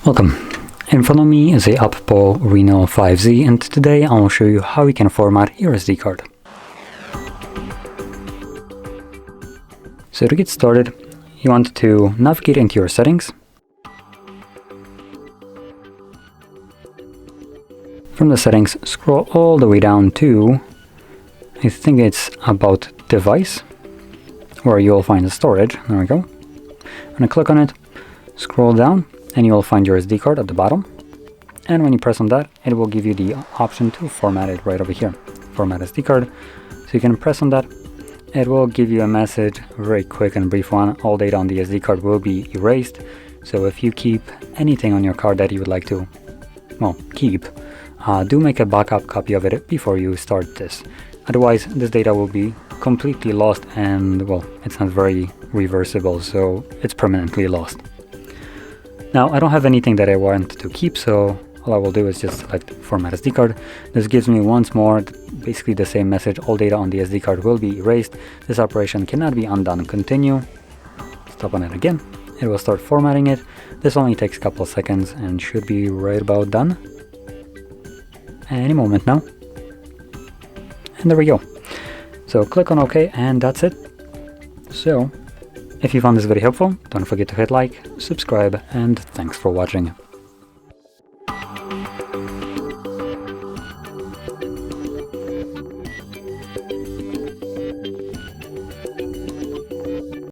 Welcome. In front of me is a OPPO Reno 5Z, and today I will show you how you can format your SD card. So to get started, you want to navigate into your settings. From the settings, scroll all the way down to, I think it's about device, where you'll find the storage. There we go. I'm going to click on it, scroll down, and you will find your SD card at the bottom. And when you press on that, it will give you the option to format it right over here. Format SD card. So you can press on that. It will give you a message, very quick and brief one. All data on the SD card will be erased. So if you keep anything on your card that you would like to, well, keep, do make a backup copy of it before you start this. Otherwise, this data will be completely lost and, well, it's not very reversible, so it's permanently lost. Now, I don't have anything that I want to keep, so all I will do is just select Format SD card. This gives me once more basically the same message. All data on the SD card will be erased. This operation cannot be undone. Continue. Stop on it again. It will start formatting it. This only takes a couple of seconds and should be right about done. Any moment now. And there we go. So click on OK, and that's it. So if you found this video helpful, don't forget to hit like, subscribe, and thanks for watching.